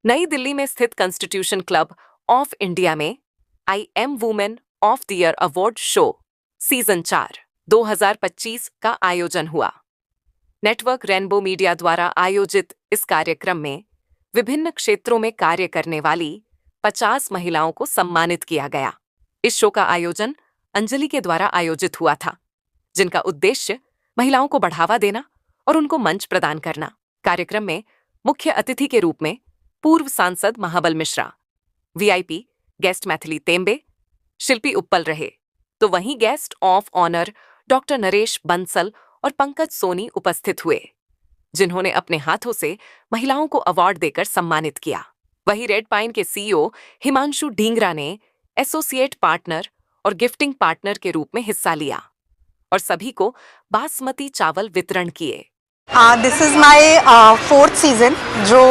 नई दिल्ली में स्थित कॉन्स्टिट्यूशन क्लब ऑफ इंडिया में I am women of the year award show season 4 2025 का आयोजन हुआ। नेटवर्क रेनबो मीडिया द्वारा आयोजित इस कार्यक्रम में विभिन्न क्षेत्रों में कार्य करने वाली 50 महिलाओं को सम्मानित किया गया। इस शो का आयोजन अंजलि के द्वारा आयोजित हुआ था, जिनका उद्देश्य महिलाओं को बढ़ावा देना और उनको मंच प्रदान करना। कार्यक्रम में मुख्य अतिथि के रूप में पूर्व सांसद महाबल मिश्रा, वीआईपी गेस्ट मैथिली तेम्बे, शिल्पी उप्पल रहे, तो वहीं guest of honour doctor Naresh Bansal और पंकज सोनी उपस्थित हुए, जिन्होंने अपने हाथों से महिलाओं को अवार्ड देकर सम्मानित किया। वहीं रेड पाइन के सीईओ हिमांशु ढींगरा ने एसोसिएट पार्टनर और गिफ्टिंग पार्टनर के रूप में हिस्सा लिया और सभी को बासमती चावल वितरण किए। This is my 4th season जो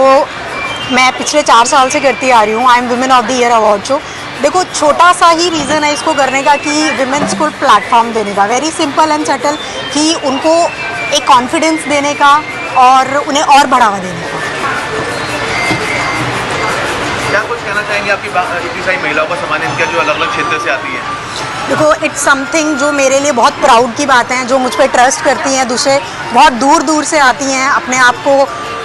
मैं पिछले 4 साल से करती आ रही हूँ। I am women of the year award show. देखो, छोटा सा ही रीज़न है इसको करने का कि विमेंस को प्लेटफॉर्म देने का, वेरी सिंपल एंड सटल, कि उनको एक कॉन्फिडेंस देने का और उन्हें और बढ़ावा देने का। क्या कुछ कहना चाहेंगे? आपकी इतनी सारी महिलाओं को सम्मानित किया जो अलग अलग क्षेत्र से आती हैं। देखो, इट्स समथिंग जो मेरे लिए बहुत प्राउड की बात है, जो मुझ पर ट्रस्ट करती हैं, दूसरे बहुत दूर दूर से आती हैं अपने आप को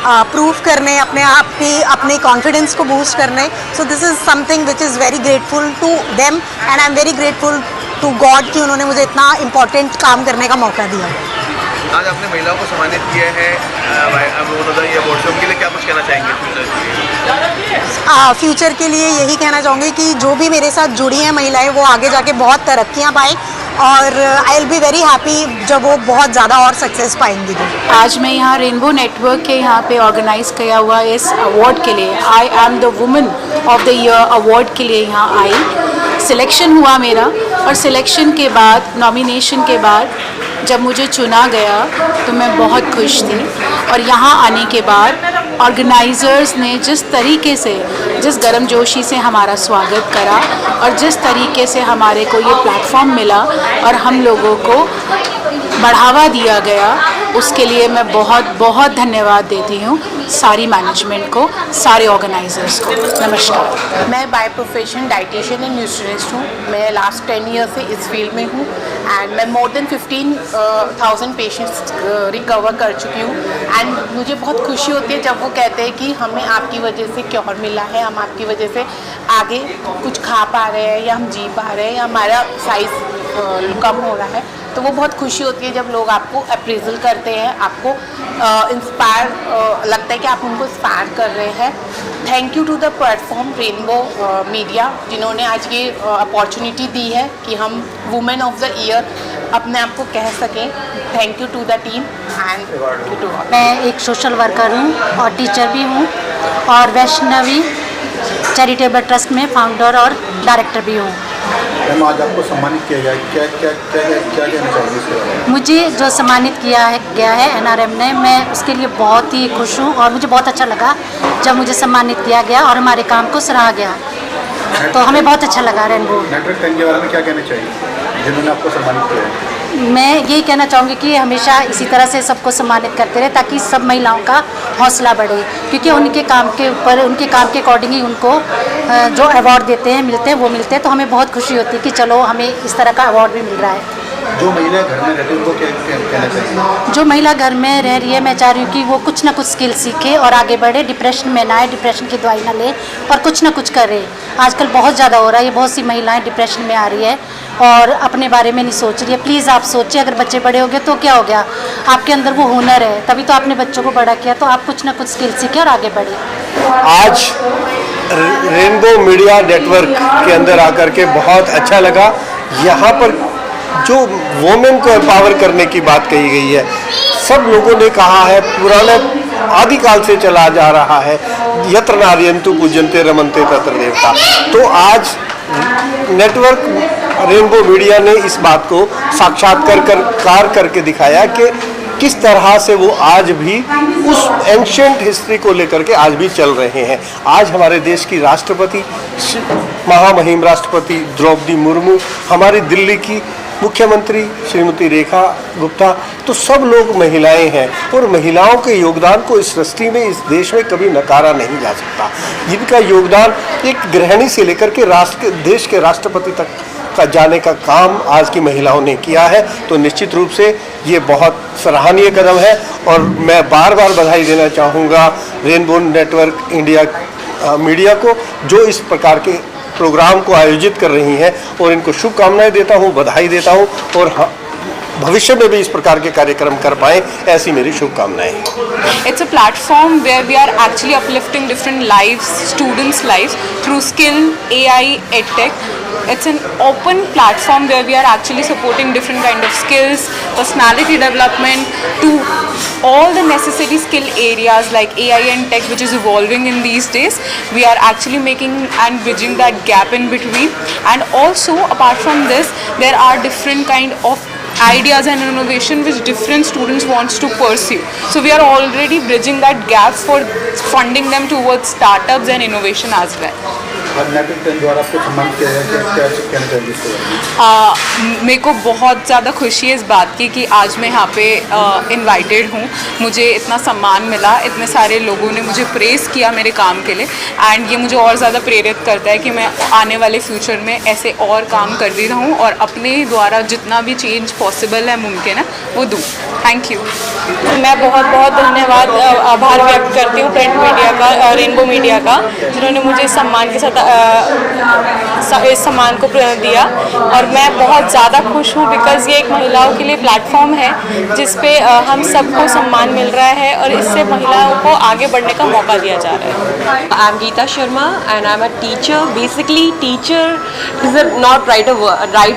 प्रूफ करने, अपने कॉन्फिडेंस को बूस्ट करने। So this is something which is very grateful to them and I am very grateful to God कि उन्होंने मुझे इतना इम्पोर्टेंट काम करने का मौका दिया। आज आपने महिलाओं को सम्मानित किया है अवार्ड शो के लिए, क्या कुछ कहना चाहेंगे फ्यूचर के लिए? यही कहना चाहूँगी कि जो भी मेरे साथ जुड़ी हैं महिलाएं, वो आगे जाके बहुत तरक्कियाँ पाएँ और I will be very happy जब वो बहुत ज़्यादा और सक्सेस पाएंगी। आज मैं यहाँ रेनबो नेटवर्क के यहाँ पे ऑर्गेनाइज किया हुआ इस अवार्ड के लिए, I am the women of the year award के लिए यहाँ आई। सिलेक्शन हुआ मेरा और सिलेक्शन के बाद, नॉमिनेशन के बाद जब मुझे चुना गया तो मैं बहुत खुश थी। और यहाँ आने के बाद ऑर्गेनाइज़र्स ने जिस तरीके से, जिस गर्मजोशी से हमारा स्वागत करा और जिस तरीके से हमारे को ये प्लेटफॉर्म मिला और हम लोगों को बढ़ावा दिया गया, उसके लिए मैं बहुत बहुत धन्यवाद देती हूँ सारी मैनेजमेंट को, सारे ऑर्गेनाइजर्स को। नमस्कार। मैं by profession dietitian and nutritionist हूँ। मैं लास्ट 10 ईयर से इस फील्ड में हूँ एंड मैं मोर देन 15,000 पेशेंट्स रिकवर कर चुकी हूँ। एंड मुझे बहुत खुशी होती है जब वो कहते हैं कि हमें आपकी वजह से क्योर मिला है, हम आपकी वजह से आगे कुछ खा पा रहे हैं या हम जी पा रहे हैं या हमारा साइज़ कम हो रहा है। तो वो बहुत खुशी होती है जब लोग आपको अप्रेजल करते हैं, आपको इंस्पायर लगता है कि आप उनको इंस्पायर कर रहे हैं। Thank you to the platform rainbow media, जिन्होंने आज ये अपॉर्चुनिटी दी है कि हम वुमेन ऑफ द ईयर अपने आप को कह सकें। Thank you to the team and to. मैं एक सोशल वर्कर हूँ और टीचर भी हूँ और वैष्णवी चैरिटेबल ट्रस्ट में फाउंडर और डायरेक्टर भी हूँ। मैम, आज आपको सम्मानित किया गया, क्या कहना चाहिए इसके बारे में? मुझे जो सम्मानित गया है एनआरएम ने, मैं उसके लिए बहुत ही खुश हूँ और मुझे बहुत अच्छा लगा जब मुझे सम्मानित किया गया और हमारे काम को सराहा गया, तो हमें बहुत अच्छा लगा। रेनबो नेटवर्क 10 के बारे में क्या कहना चाहिए जिन्होंने आपको सम्मानित किया है? मैं यही कहना चाहूँगी कि हमेशा इसी तरह से सबको सम्मानित करते रहे ताकि सब महिलाओं का हौसला बढ़े, क्योंकि उनके काम के ऊपर, उनके काम के अकॉर्डिंग ही उनको जो अवार्ड देते हैं, मिलते हैं, वो मिलते हैं। तो हमें बहुत खुशी होती है कि चलो हमें इस तरह का अवार्ड भी मिल रहा है। जो महिला घर में रहती है उनको क्या कहना चाहिए? जो महिला घर में रह रही है, मैं चाह रही हूँ कि वो कुछ ना कुछ स्किल सीखे और आगे बढ़े, डिप्रेशन में ना आए, डिप्रेशन की दवाई ना ले और कुछ ना कुछ करे। आजकल बहुत ज़्यादा हो रहा है, ये बहुत सी महिलाएं डिप्रेशन में आ रही है और अपने बारे में नहीं सोच रही है। प्लीज़ आप सोचिए, अगर बच्चे बड़े हो गए तो क्या हो गया, आपके अंदर वो हुनर है, तभी तो आपने बच्चों को बड़ा किया। तो आप कुछ ना कुछ स्किल सीखें और आगे बढ़े। आज रेनबो मीडिया नेटवर्क के अंदर आकर के बहुत अच्छा लगा। यहाँ पर जो वोमेन को एम्पावर करने की बात कही गई है, सब लोगों ने कहा है, पुराने आदिकाल से चला जा रहा है, यत्र नार्यन्तु पूज्यन्ते रमन्ते तत्र देवता। तो आज नेटवर्क रेनबो मीडिया ने इस बात को साक्षात्कार करके दिखाया कि किस तरह से वो आज भी उस एंशिएंट हिस्ट्री को लेकर के आज भी चल रहे हैं। आज हमारे देश की राष्ट्रपति, महामहिम राष्ट्रपति द्रौपदी मुर्मू, हमारी दिल्ली की मुख्यमंत्री श्रीमती रेखा गुप्ता, तो सब लोग महिलाएं हैं और महिलाओं के योगदान को इस सृष्टि में, इस देश में कभी नकारा नहीं जा सकता। जिनका योगदान एक गृहिणी से लेकर के देश के राष्ट्रपति तक का जाने का काम आज की महिलाओं ने किया है, तो निश्चित रूप से ये बहुत सराहनीय कदम है। और मैं बार बार बधाई देना चाहूँगा रेनबो नेटवर्क इंडिया मीडिया को, जो इस प्रकार के प्रोग्राम को आयोजित कर रही हैं, और इनको शुभकामनाएं देता हूं, बधाई देता हूं, और भविष्य में भी इस प्रकार के कार्यक्रम कर पाएं, ऐसी मेरी शुभकामनाएं हैं। It's a platform where we are actually uplifting different lives, students' lives through skill, AI, EdTech. It's an open platform where we are actually supporting different kind of skills, personality development to all the necessary skill areas like AI and tech, which is evolving in these days. We are actually making and bridging that gap in between. And also apart from this, there are different kind of ideas and innovation which different students wants to pursue. So we are already bridging that gap for funding them towards startups and innovation as well. द्वारा आपको सम्मानित किया गया, क्या कहना चाहिए इसके बारे में? मेरे को बहुत ज़्यादा खुशी है इस बात की कि आज मैं यहाँ पे इनवाइटेड हूँ। मुझे इतना सम्मान मिला, इतने सारे लोगों ने मुझे प्रेज़ किया मेरे काम के लिए, एंड ये मुझे और ज़्यादा प्रेरित करता है कि मैं आने वाले फ्यूचर में ऐसे और काम करती रहूँ और अपने द्वारा जितना भी चेंज पॉसिबल है, मुमकिन है, वो दूँ। Thank you. मैं बहुत बहुत धन्यवाद, आभार व्यक्त करती हूँ प्रिंट मीडिया का, रेनबो मीडिया का, जिन्होंने मुझे सम्मान के साथ इस सम्मान को दिया। और मैं बहुत ज़्यादा खुश हूँ बिकॉज़ ये एक महिलाओं के लिए प्लेटफॉर्म है जिस पे हम सबको सम्मान मिल रहा है और इससे महिलाओं को आगे बढ़ने का मौका दिया जा रहा है। I am Geeta Sharma and I am a teacher. Basically teacher is not right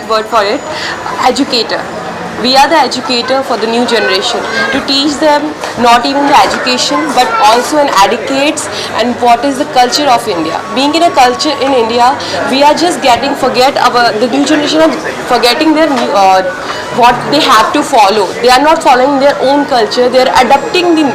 word for it, educator. We are the educator for the new generation to teach them not even the education but also an etiquettes and what is the culture of India. Being in a culture in India, we are just the new generation are forgetting their what they have to follow. They are not following their own culture. They are adopting the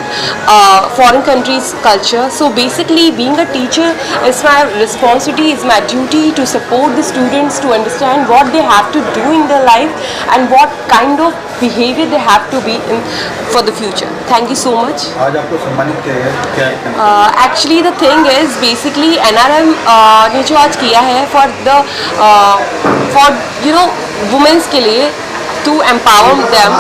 foreign countries' culture. So basically, being a teacher is my responsibility, is my duty to support the students to understand what they have to do in their life and what kind of behavior they have to be in for the future. Thank you so much. आज आपको सम्मानित किया गया, क्या? Actually, the thing is basically NRM ने जो आज किया है for women's के लिए to empower them.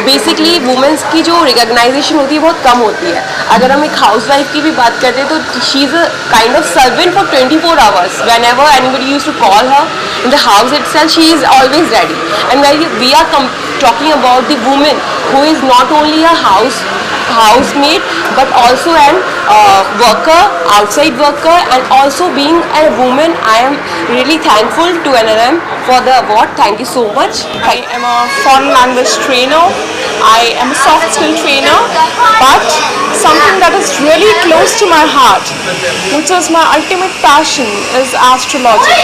Basically, women's की जो recognition होती है बहुत कम होती है। अगर हम एक housewife की भी बात करते हैं तो she is a kind of servant for 24 hours. Whenever anybody used to call her in the house itself, she is always ready. And when we are talking about the woman who is not only a housemaid but also an worker, outside worker, and also being a woman, I am really thankful to NRM for the award. Thank you so much. I am a foreign language trainer. I am a soft skill trainer, but something that is really close to my heart, which is my ultimate passion, is astrology.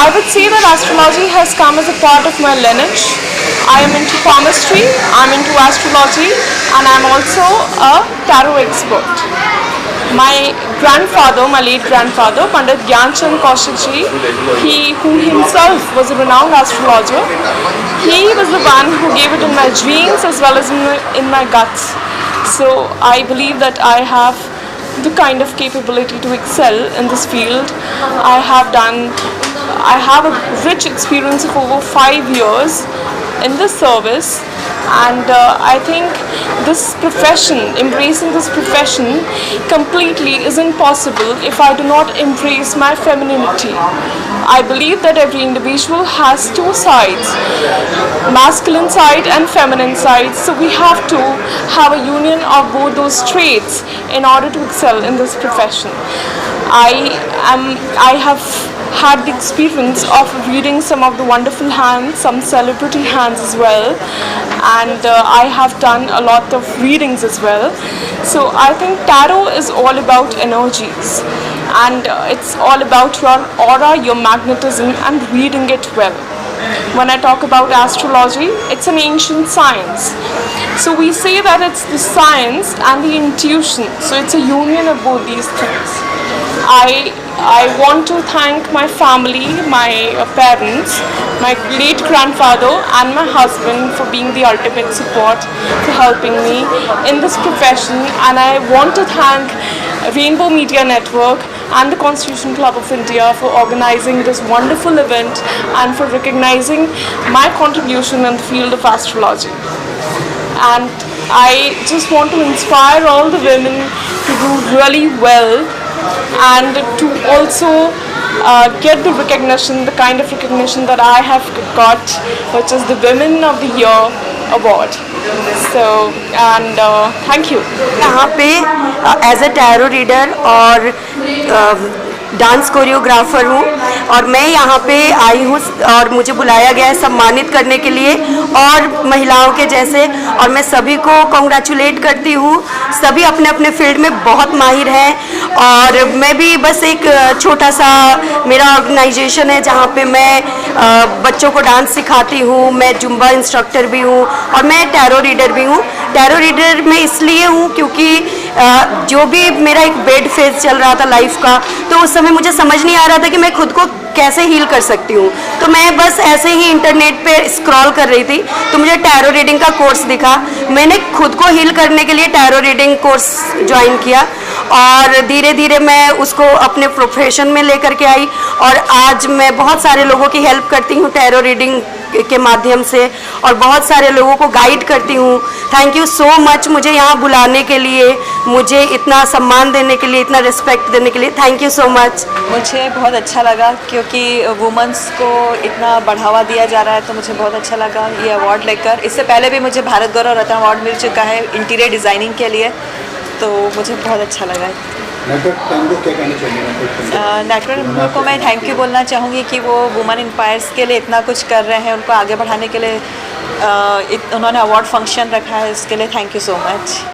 I would say that astrology has come as a part of my lineage. I am into palmistry, I am into astrology, and I am also a tarot expert. My grandfather, my late grandfather, Pandit Gyanchand Kaushik ji, who himself was a renowned astrologer, he was the one who gave it in my dreams as well as in my guts. So I believe that I have the kind of capability to excel in this field. I have a rich experience of over 5 years in this service, and I think this profession, embracing this profession completely isn't possible if I do not embrace my femininity. I believe that every individual has two sides, masculine side and feminine side, so we have to have a union of both those traits in order to excel in this profession. I have had the experience of reading some of the wonderful hands, some celebrity hands as well, and I have done a lot of readings as well. So I think tarot is all about energies, and it's all about your aura, your magnetism, and reading it well. When I talk about astrology, it's an ancient science. So we say that it's the science and the intuition, so it's a union of both these things. I I want to thank my family, my parents, my late grandfather and my husband for being the ultimate support, for helping me in this profession, and I want to thank Rainbow Media Network and the Constitution Club of India for organizing this wonderful event and for recognizing my contribution in the field of astrology. And I just want to inspire all the women to do really well and to also get the recognition, the kind of recognition that I have got, which is the Women of the Year award. So, and thank you. यहाँ पे as a tarot reader और dance choreographer हूँ और मैं यहाँ पे आई हूँ और मुझे बुलाया गया है सम्मानित करने के लिए और महिलाओं के जैसे, और मैं सभी को कॉन्ग्रेचुलेट करती हूँ। सभी अपने अपने फील्ड में बहुत माहिर हैं और मैं भी बस एक छोटा सा मेरा ऑर्गेनाइजेशन है जहाँ पे मैं बच्चों को डांस सिखाती हूँ। मैं जुम्बा इंस्ट्रक्टर भी हूँ और मैं टैरो रीडर भी हूँ। टैरो रीडर मैं इसलिए हूँ क्योंकि जो भी मेरा एक बेड फेज चल रहा था लाइफ का, तो उस समय मुझे समझ नहीं आ रहा था कि मैं खुद को कैसे हील कर सकती हूँ। तो मैं बस ऐसे ही इंटरनेट पे स्क्रॉल कर रही थी तो मुझे टैरो रीडिंग का कोर्स दिखा। मैंने खुद को हील करने के लिए टैरो रीडिंग कोर्स ज्वाइन किया और धीरे धीरे मैं उसको अपने प्रोफेशन में लेकर के आई और आज मैं बहुत सारे लोगों की हेल्प करती हूँ टैरो रीडिंग के माध्यम से और बहुत सारे लोगों को गाइड करती हूँ। थैंक यू सो मच मुझे यहाँ बुलाने के लिए, मुझे इतना सम्मान देने के लिए, इतना रिस्पेक्ट देने के लिए। Thank you so much. मुझे बहुत अच्छा लगा क्योंकि वुमेंस को इतना बढ़ावा दिया जा रहा है, तो मुझे बहुत अच्छा लगा ये अवार्ड लेकर। इससे पहले भी मुझे भारत गौरव रत्न अवार्ड मिल चुका है इंटीरियर डिज़ाइनिंग के लिए, तो मुझे बहुत अच्छा लगा। नेटवर्क को मैं थैंक यू बोलना चाहूँगी कि वो वुमेन एम्पायर्स के लिए इतना कुछ कर रहे हैं, उनको आगे बढ़ाने के लिए उन्होंने अवार्ड फंक्शन रखा है, इसके लिए थैंक यू सो मच।